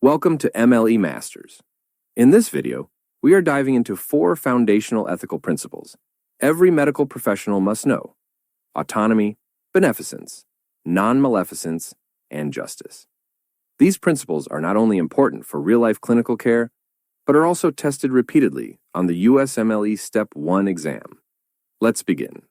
Welcome to MLE Masters. In this video, we are diving into 4 foundational ethical principles every medical professional must know: autonomy, beneficence, non-maleficence, and justice. These principles are not only important for real-life clinical care, but are also tested repeatedly on the USMLE Step 1 exam. Let's begin.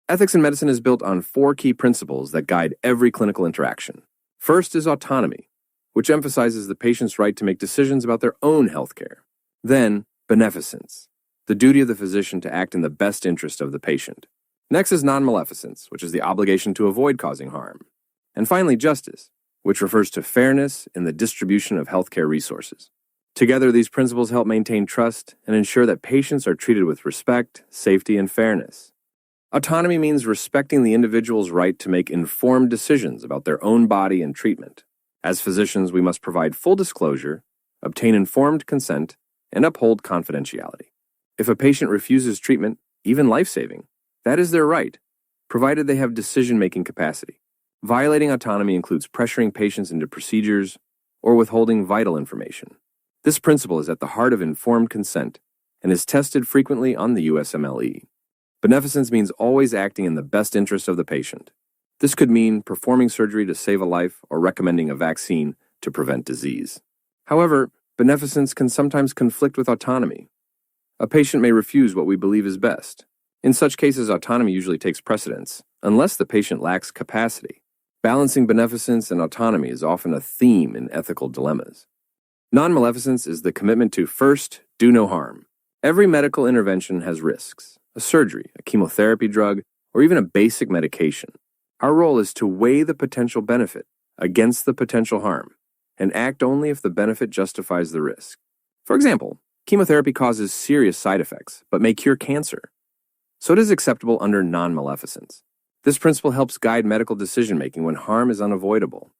Ethics in medicine is built on 4 key principles that guide every clinical interaction. First is autonomy, which emphasizes the patient's right to make decisions about their own healthcare. Then, beneficence, the duty of the physician to act in the best interest of the patient. Next is non-maleficence, which is the obligation to avoid causing harm. And finally, justice, which refers to fairness in the distribution of healthcare resources. Together, these principles help maintain trust and ensure that patients are treated with respect, safety, and fairness. Autonomy means respecting the individual's right to make informed decisions about their own body and treatment. As physicians, we must provide full disclosure, obtain informed consent, and uphold confidentiality. If a patient refuses treatment, even life-saving, that is their right, provided they have decision-making capacity. Violating autonomy includes pressuring patients into procedures or withholding vital information. This principle is at the heart of informed consent and is tested frequently on the USMLE. Beneficence means always acting in the best interest of the patient. This could mean performing surgery to save a life or recommending a vaccine to prevent disease. However, beneficence can sometimes conflict with autonomy. A patient may refuse what we believe is best. In such cases, autonomy usually takes precedence, unless the patient lacks capacity. Balancing beneficence and autonomy is often a theme in ethical dilemmas. Non-maleficence is the commitment to, first, do no harm. Every medical intervention has risks: a surgery, a chemotherapy drug, or even a basic medication. Our role is to weigh the potential benefit against the potential harm and act only if the benefit justifies the risk. For example, chemotherapy causes serious side effects but may cure cancer. So it is acceptable under non-maleficence. This principle helps guide medical decision-making when harm is unavoidable.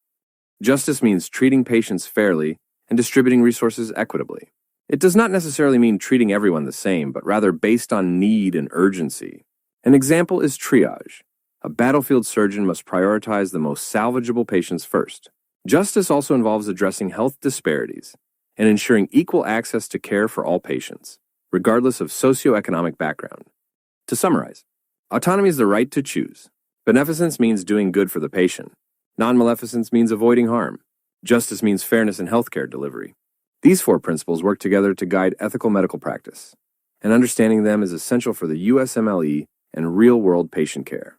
Justice means treating patients fairly and distributing resources equitably. It does not necessarily mean treating everyone the same, but rather based on need and urgency. An example is triage. A battlefield surgeon must prioritize the most salvageable patients first. Justice also involves addressing health disparities and ensuring equal access to care for all patients, regardless of socioeconomic background. To summarize, autonomy is the right to choose. Beneficence means doing good for the patient. Non-maleficence means avoiding harm. Justice means fairness in healthcare delivery. These 4 principles work together to guide ethical medical practice, and understanding them is essential for the USMLE and real-world patient care.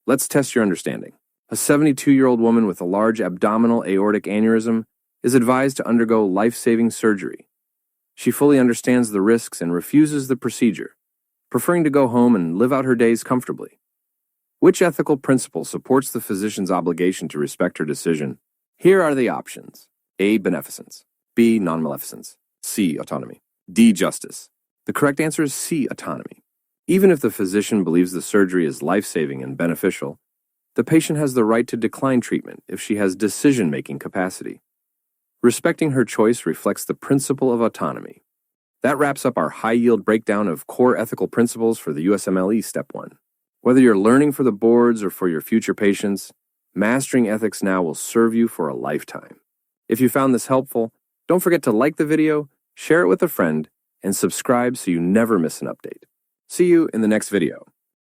Let's test your understanding. A 72-year-old woman with a large abdominal aortic aneurysm is advised to undergo life-saving surgery. She fully understands the risks and refuses the procedure, preferring to go home and live out her days comfortably. Which ethical principle supports the physician's obligation to respect her decision? Here are the options: A. Beneficence. B. Non-maleficence. C. Autonomy. D. Justice. The correct answer is C. Autonomy. Even if the physician believes the surgery is life-saving and beneficial, the patient has the right to decline treatment if she has decision-making capacity. Respecting her choice reflects the principle of autonomy. That wraps up our high-yield breakdown of core ethical principles for the USMLE Step 1. Whether you're learning for the boards or for your future patients, mastering ethics now will serve you for a lifetime. If you found this helpful, don't forget to like the video, share it with a friend, and subscribe so you never miss an update. See you in the next video.